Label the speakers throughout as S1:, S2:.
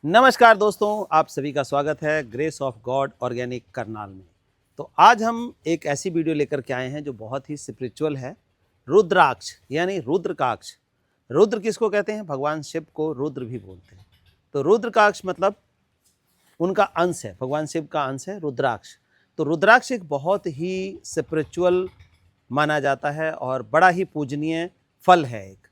S1: नमस्कार दोस्तों, आप सभी का स्वागत है grace of God organic Karnal में। तो आज हम एक ऐसी वीडियो लेकर के आए हैं जो बहुत ही स्पिरिचुअल है। रुद्राक्ष यानी रुद्रकाक्ष। रुद्र किसको कहते हैं? भगवान शिव को रुद्र भी बोलते हैं। तो रुद्रकाक्ष मतलब उनका अंश है, भगवान शिव का अंश है रुद्राक्ष। तो रुद्राक्ष एक बहुत ही स्पिरिचुअल माना जाता है और बड़ा ही पूजनीय फल है एक।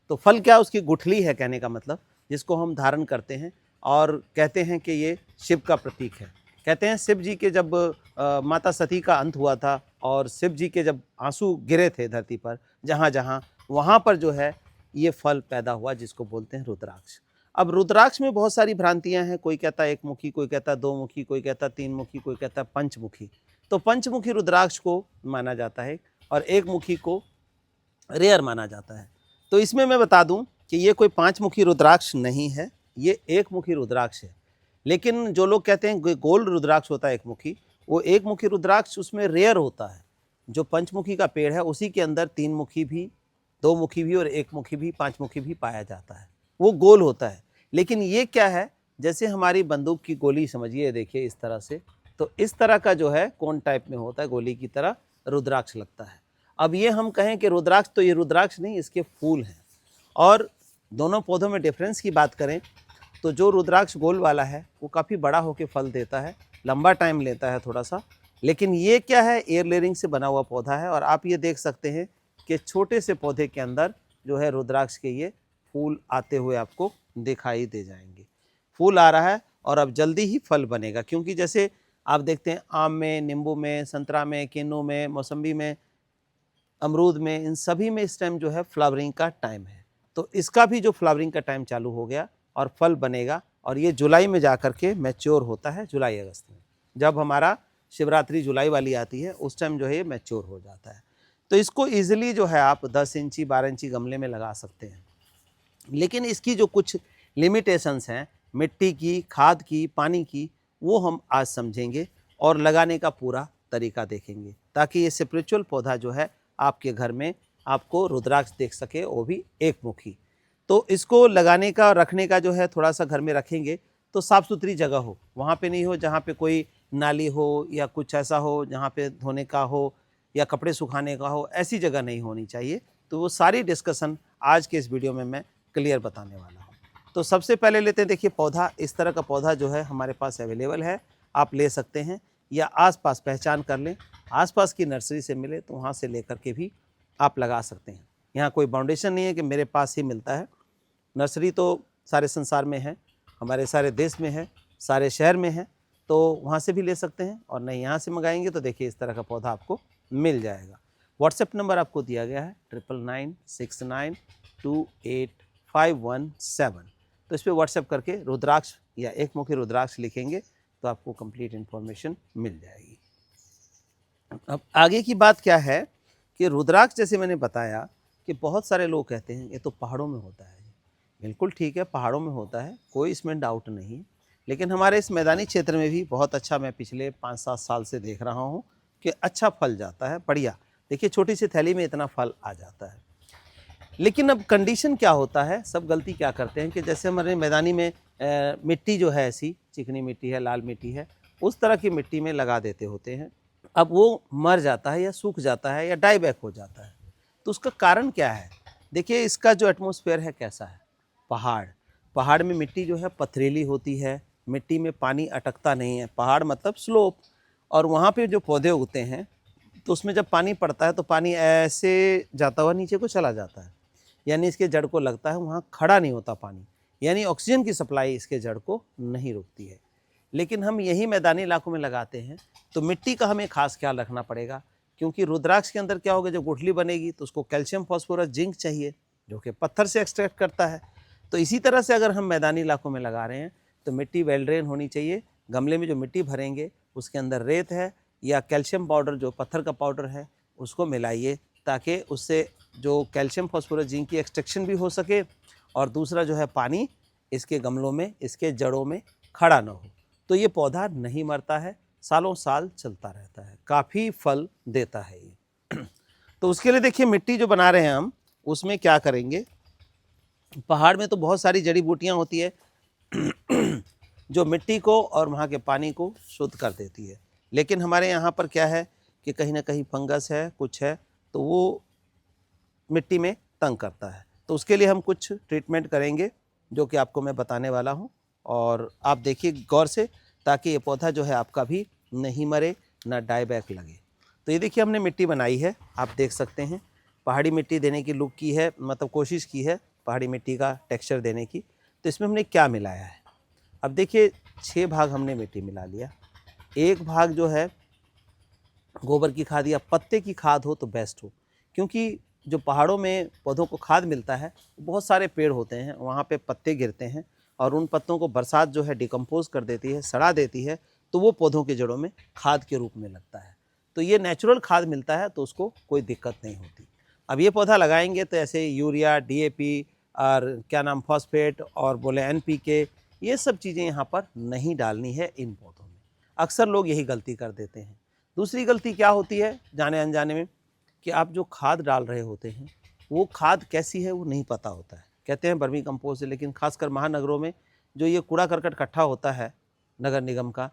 S1: तो फल क्या? उसकी गुठली है कहने का मतलब, जिसको हम धारण करते हैं और कहते हैं कि ये शिव का प्रतीक है। कहते हैं शिव जी के जब माता सती का अंत हुआ था और शिव जी के जब आंसू गिरे थे धरती पर जहाँ जहाँ, वहाँ पर जो है ये फल पैदा हुआ जिसको बोलते हैं रुद्राक्ष। अब रुद्राक्ष में बहुत सारी भ्रांतियाँ हैं। कोई कहता है एक मुखी, कोई कहता है दो मुखी, कोई कहता है तीन मुखी, कोई कहता है पंचमुखी। तो पंचमुखी रुद्राक्ष को माना जाता है और एक मुखी को रेयर माना जाता है। तो इसमें मैं बता दूं कि ये कोई पांच मुखी रुद्राक्ष नहीं है, ये एक मुखी रुद्राक्ष है। लेकिन जो लोग कहते हैं गोल रुद्राक्ष होता है एक मुखी, वो एक मुखी रुद्राक्ष उसमें रेयर होता है। जो पंचमुखी का पेड़ है उसी के अंदर तीन मुखी भी, दो मुखी भी और एक मुखी भी, पांच मुखी भी पाया जाता है। वो गोल होता है। लेकिन ये क्या है? जैसे हमारी बंदूक की गोली समझिए, देखिए इस तरह से। तो इस तरह का जो है कोन टाइप में होता है, गोली की तरह रुद्राक्ष लगता है। अब ये हम कहें कि रुद्राक्ष, तो ये रुद्राक्ष नहीं, इसके फूल हैं। और दोनों पौधों में डिफरेंस की बात करें तो जो रुद्राक्ष गोल वाला है वो काफ़ी बड़ा होकर फल देता है, लंबा टाइम लेता है थोड़ा सा। लेकिन ये क्या है? एयर लेयरिंग से बना हुआ पौधा है। और आप ये देख सकते हैं कि छोटे से पौधे के अंदर जो है रुद्राक्ष के ये फूल आते हुए आपको दिखाई दे जाएंगे। फूल आ रहा है और अब जल्दी ही फल बनेगा, क्योंकि जैसे आप देखते हैं आम में, नींबू में, संतरा में, किन्नू में, मौसम्बी में, अमरूद में, इन सभी में इस टाइम जो है फ्लावरिंग का टाइम है। तो इसका भी जो फ्लावरिंग का टाइम चालू हो गया और फल बनेगा। और ये जुलाई में जा कर के मैच्योर होता है, जुलाई अगस्त में। जब हमारा शिवरात्रि जुलाई वाली आती है उस टाइम जो है ये मैच्योर हो जाता है। तो इसको ईजिली जो है आप 10 इंची 12 इंची गमले में लगा सकते हैं। लेकिन इसकी जो कुछ लिमिटेशंस हैं, मिट्टी की, खाद की, पानी की, वो हम आज समझेंगे और लगाने का पूरा तरीका देखेंगे, ताकि ये स्पिरिचुअल पौधा जो है आपके घर में आपको रुद्राक्ष देख सके, वो भी एक मुखी। तो इसको लगाने का और रखने का जो है, थोड़ा सा घर में रखेंगे तो साफ़ सुथरी जगह हो, वहाँ पे नहीं हो जहाँ पे कोई नाली हो या कुछ ऐसा हो जहाँ पे धोने का हो या कपड़े सुखाने का हो, ऐसी जगह नहीं होनी चाहिए। तो वो सारी डिस्कशन आज के इस वीडियो में मैं क्लियर बताने वाला हूँ। तो सबसे पहले लेते हैं, देखिए पौधा, इस तरह का पौधा जो है हमारे पास अवेलेबल है, आप ले सकते हैं या आसपास पहचान कर लें, आसपास की नर्सरी से मिले तो वहाँ से लेकर के भी आप लगा सकते हैं। यहाँ कोई बाउंडेशन नहीं है कि मेरे पास ही मिलता है। नर्सरी तो सारे संसार में है, हमारे सारे देश में है, सारे शहर में है, तो वहाँ से भी ले सकते हैं। और नहीं यहाँ से मंगाएंगे तो देखिए इस तरह का पौधा आपको मिल जाएगा। व्हाट्सएप नंबर आपको दिया गया है 9996928517। तो इस पर व्हाट्सएप करके रुद्राक्ष या एक मुखी रुद्राक्ष लिखेंगे तो आपको कंप्लीट इन्फॉर्मेशन मिल जाएगी। अब आगे की बात क्या है कि रुद्राक्ष, जैसे मैंने बताया कि बहुत सारे लोग कहते हैं ये तो पहाड़ों में होता है। बिल्कुल ठीक है, पहाड़ों में होता है, कोई इसमें डाउट नहीं। लेकिन हमारे इस मैदानी क्षेत्र में भी बहुत अच्छा, मैं पिछले 5-7 साल से देख रहा हूँ कि अच्छा फल जाता है, बढ़िया। देखिए छोटी सी थैली में इतना फल आ जाता है। लेकिन अब कंडीशन क्या होता है, सब गलती क्या करते हैं कि जैसे हमारे मैदानी में मिट्टी जो है ऐसी चिकनी मिट्टी है, लाल मिट्टी है, उस तरह की मिट्टी में लगा देते होते हैं। अब वो मर जाता है या सूख जाता है या डाई बैक हो जाता है। तो उसका कारण क्या है? देखिए इसका जो एटमॉस्फेयर है कैसा है। पहाड़ में मिट्टी जो है पथरीली होती है, मिट्टी में पानी अटकता नहीं है। पहाड़ मतलब स्लोप, और वहाँ पे जो पौधे उगते हैं तो उसमें जब पानी पड़ता है तो पानी ऐसे जाता हुआ नीचे को चला जाता है, यानी इसके जड़ को लगता है, वहाँ खड़ा नहीं होता पानी, यानी ऑक्सीजन की सप्लाई इसके जड़ को नहीं रुकती है। लेकिन हम यही मैदानी इलाकों में लगाते हैं तो मिट्टी का हमें खास ख्याल रखना पड़ेगा, क्योंकि रुद्राक्ष के अंदर क्या होगा, जब गुठली बनेगी तो उसको कैल्शियम, फॉस्फोरस, जिंक चाहिए, जो कि पत्थर से एक्सट्रैक्ट करता है। तो इसी तरह से अगर हम मैदानी इलाकों में लगा रहे हैं तो मिट्टी वेल ड्रेन होनी चाहिए। गमले में जो मिट्टी भरेंगे उसके अंदर रेत है या कैल्शियम पाउडर, जो पत्थर का पाउडर है, उसको मिलाइए, ताकि उससे जो कैल्शियम, फॉस्फोरस, जिंक की एक्सट्रैक्शन भी हो सके, और दूसरा जो है पानी इसके गमलों में, इसके जड़ों में खड़ा ना हो। तो ये पौधा नहीं मरता है, सालों साल चलता रहता है, काफ़ी फल देता है ये। तो उसके लिए देखिए मिट्टी जो बना रहे हैं हम, उसमें क्या करेंगे, पहाड़ में तो बहुत सारी जड़ी बूटियाँ होती है जो मिट्टी को और वहाँ के पानी को शुद्ध कर देती है। लेकिन हमारे यहाँ पर क्या है कि कहीं ना कहीं फंगस है, कुछ है, तो वो मिट्टी में तंग करता है। तो उसके लिए हम कुछ ट्रीटमेंट करेंगे जो कि आपको मैं बताने वाला हूँ, और आप देखिए गौर से, ताकि ये पौधा जो है आपका भी नहीं मरे, ना डाई बैक लगे। तो ये देखिए हमने मिट्टी बनाई है, आप देख सकते हैं पहाड़ी मिट्टी देने की लुक की है, मतलब कोशिश की है पहाड़ी मिट्टी का टेक्सचर देने की। तो इसमें हमने क्या मिलाया है, अब देखिए 6 भाग हमने मिट्टी मिला लिया। एक भाग जो है गोबर की खाद या पत्ते की खाद हो तो बेस्ट हो, क्योंकि जो पहाड़ों में पौधों को खाद मिलता है, बहुत सारे पेड़ होते हैं, वहाँ पे पत्ते गिरते हैं और उन पत्तों को बरसात जो है डिकम्पोज कर देती है, सड़ा देती है, तो वो पौधों के जड़ों में खाद के रूप में लगता है। तो ये नेचुरल खाद मिलता है, तो उसको कोई दिक्कत नहीं होती। अब ये पौधा लगाएंगे तो ऐसे यूरिया, डीएपी और क्या नाम फॉस्फेट और बोले एनपीके, ये सब चीज़ें यहाँ पर नहीं डालनी है इन पौधों में। अक्सर लोग यही गलती कर देते हैं। दूसरी गलती क्या होती है जाने अनजाने में, कि आप जो खाद डाल रहे होते हैं वो खाद कैसी है वो नहीं पता होता है। कहते हैं वर्मी कंपोस्ट है, लेकिन खासकर महानगरों में जो ये कूड़ा करकट इकट्ठा होता है नगर निगम का,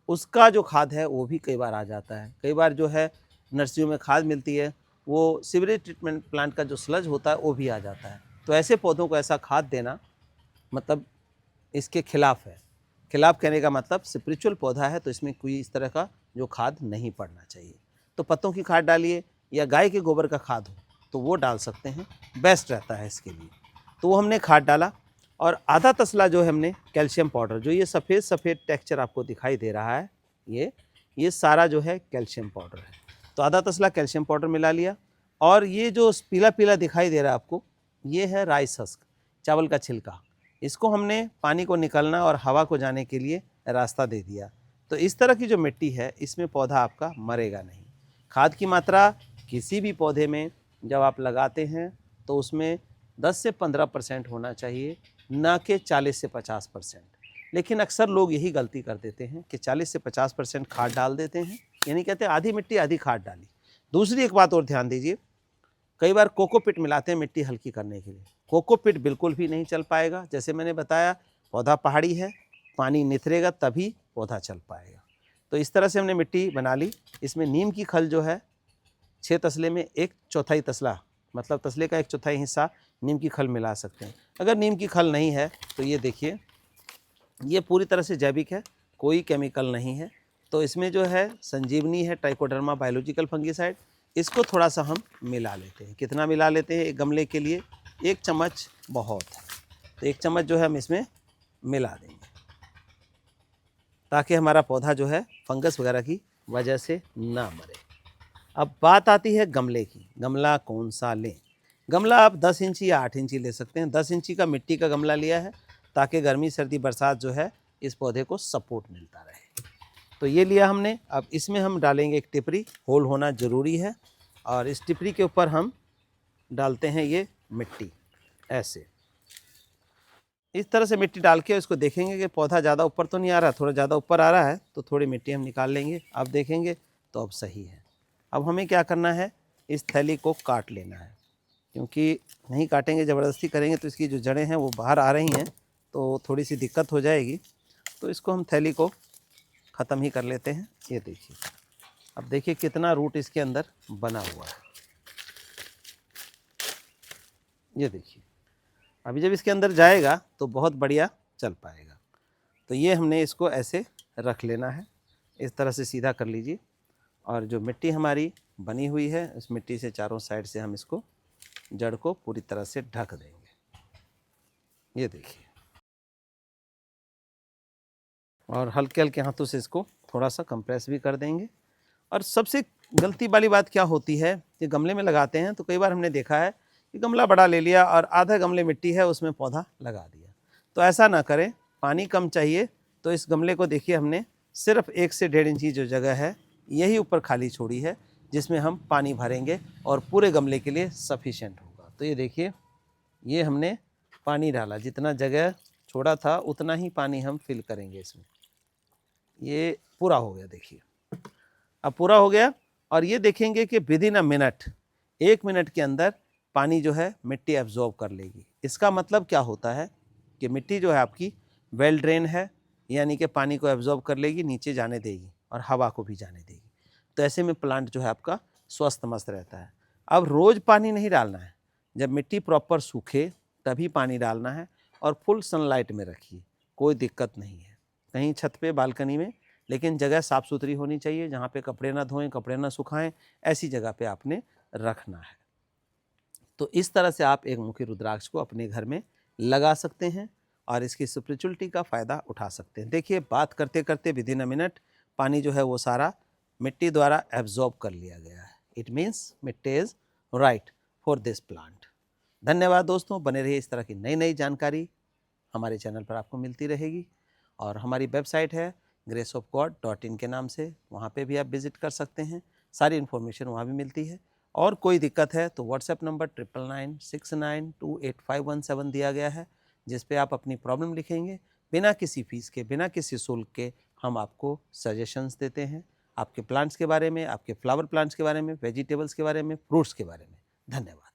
S1: उसका जो खाद है वो भी कई बार आ जाता है। कई बार जो है नर्सरियों में खाद मिलती है, वो सीवरेज ट्रीटमेंट प्लांट का जो स्लज होता है वो भी आ जाता है। तो ऐसे पौधों को ऐसा खाद देना मतलब इसके खिलाफ है। खिलाफ कहने का मतलब स्पिरिचुअल पौधा है, तो इसमें कोई इस तरह का जो खाद नहीं पड़ना चाहिए। तो पत्तों की खाद डालिए या गाय के गोबर का खाद हो तो वो डाल सकते हैं, बेस्ट रहता है इसके लिए। तो वो हमने खाद डाला, और आधा तसला जो है हमने कैल्शियम पाउडर, जो ये सफ़ेद सफ़ेद टेक्सचर आपको दिखाई दे रहा है, ये सारा जो है कैल्शियम पाउडर है। तो आधा तसला कैल्शियम पाउडर मिला लिया। और ये जो पीला पीला दिखाई दे रहा है आपको, ये है राइस हस्क, चावल का छिलका। इसको हमने पानी को निकलना और हवा को जाने के लिए रास्ता दे दिया। तो इस तरह की जो मिट्टी है इसमें पौधा आपका मरेगा नहीं। खाद की मात्रा किसी भी पौधे में जब आप लगाते हैं तो उसमें 10 से 15% होना चाहिए, ना कि 40 से 50%। लेकिन अक्सर लोग यही गलती कर देते हैं कि 40 से 50% खाद डाल देते हैं, यानी कहते हैं आधी मिट्टी आधी खाद डाली। दूसरी एक बात और ध्यान दीजिए, कई बार कोकोपिट मिलाते हैं मिट्टी हल्की करने के लिए। कोकोपिट बिल्कुल भी नहीं चल पाएगा। जैसे मैंने बताया, पौधा पहाड़ी है, पानी निथरेगा तभी पौधा चल पाएगा। तो इस तरह से हमने मिट्टी बना ली। इसमें नीम की खल जो है 6 तसले में 1/4 तसला, मतलब तसले का 1/4 हिस्सा नीम की खल मिला सकते हैं। अगर नीम की खल नहीं है तो ये देखिए, ये पूरी तरह से जैविक है, कोई केमिकल नहीं है। तो इसमें जो है संजीवनी है, ट्राइकोडर्मा बायोलॉजिकल फंगीसाइड, इसको थोड़ा सा हम मिला लेते हैं। कितना मिला लेते हैं, एक गमले के लिए 1 चम्मच बहुत है। तो 1 चम्मच जो है हम इसमें मिला देंगे, ताकि हमारा पौधा जो है फंगस वगैरह की वजह से ना मरे। अब बात आती है गमले की। गमला कौन सा लें? गमला आप 10 इंची या 8 इंची ले सकते हैं। 10 इंची का मिट्टी का गमला लिया है, ताकि गर्मी सर्दी बरसात जो है इस पौधे को सपोर्ट मिलता रहे। तो ये लिया हमने। अब इसमें हम डालेंगे एक टिपरी, होल होना ज़रूरी है, और इस टिपरी के ऊपर हम डालते हैं ये मिट्टी। ऐसे इस तरह से मिट्टी डाल के इसको देखेंगे कि पौधा ज़्यादा ऊपर तो नहीं आ रहा, थोड़ा ज़्यादा ऊपर आ रहा है तो थोड़ी मिट्टी हम निकाल लेंगे। अब देखेंगे तो अब सही है। अब हमें क्या करना है, इस थैली को काट लेना है, क्योंकि नहीं काटेंगे, ज़बरदस्ती करेंगे तो इसकी जो जड़ें हैं वो बाहर आ रही हैं, तो थोड़ी सी दिक्कत हो जाएगी। तो इसको हम थैली को ख़त्म ही कर लेते हैं। ये देखिए, अब देखिए कितना रूट इसके अंदर बना हुआ है। ये देखिए, अभी जब इसके अंदर जाएगा तो बहुत बढ़िया चल पाएगा। तो ये हमने इसको ऐसे रख लेना है, इस तरह से सीधा कर लीजिए। और जो मिट्टी हमारी बनी हुई है, इस मिट्टी से चारों साइड से हम इसको जड़ को पूरी तरह से ढक देंगे। ये देखिए, और हल्के हल्के हाथों से इसको थोड़ा सा कंप्रेस भी कर देंगे। और सबसे गलती वाली बात क्या होती है कि गमले में लगाते हैं तो कई बार हमने देखा है कि गमला बड़ा ले लिया और आधा गमले मिट्टी है उसमें पौधा लगा दिया। तो ऐसा ना करें, पानी कम चाहिए। तो इस गमले को देखिए, हमने सिर्फ 1 से 1.5 इंची जो जगह है यही ऊपर खाली छोड़ी है, जिसमें हम पानी भरेंगे और पूरे गमले के लिए सफिशिएंट होगा। तो ये देखिए, ये हमने पानी डाला, जितना जगह छोड़ा था उतना ही पानी हम फिल करेंगे इसमें। ये पूरा हो गया, देखिए अब पूरा हो गया। और ये देखेंगे कि विदिन अ मिनट, 1 मिनट के अंदर पानी जो है मिट्टी एब्जॉर्ब कर लेगी। इसका मतलब क्या होता है कि मिट्टी जो है आपकी वेल ड्रेन है, यानी कि पानी को एब्जॉर्ब कर लेगी, नीचे जाने देगी और हवा को भी जाने देगी। तो ऐसे में प्लांट जो है आपका स्वस्थ मस्त रहता है। अब रोज़ पानी नहीं डालना है, जब मिट्टी प्रॉपर सूखे तभी पानी डालना है और फुल सनलाइट में रखिए, कोई दिक्कत नहीं है। कहीं छत पे, बालकनी में, लेकिन जगह साफ़ सुथरी होनी चाहिए, जहाँ पे कपड़े ना धोएं, कपड़े ना सुखाएं, ऐसी जगह पे आपने रखना है। तो इस तरह से आप एक मुखी रुद्राक्ष को अपने घर में लगा सकते हैं और इसकी स्पिरिचुअलिटी का फ़ायदा उठा सकते हैं। देखिए, बात करते करते विदिन अ मिनट पानी जो है वो सारा मिट्टी द्वारा एब्जॉर्ब कर लिया गया है। इट मीन्स मिट्टी is right for this plant. धन्यवाद दोस्तों, बने रहिए, इस तरह की नई नई जानकारी हमारे चैनल पर आपको मिलती रहेगी। और हमारी वेबसाइट है graceofgod.in के नाम से, वहाँ पे भी आप विज़िट कर सकते हैं, सारी इन्फॉर्मेशन वहाँ भी मिलती है। और कोई दिक्कत है तो व्हाट्सएप नंबर 9996928517 दिया गया है, जिस पे आप अपनी प्रॉब्लम लिखेंगे। बिना किसी फीस के, बिना किसी शुल्क के हम आपको सजेशंस देते हैं, आपके प्लांट्स के बारे में, आपके फ्लावर प्लांट्स के बारे में, वेजिटेबल्स के बारे में, फ्रूट्स के बारे में। धन्यवाद।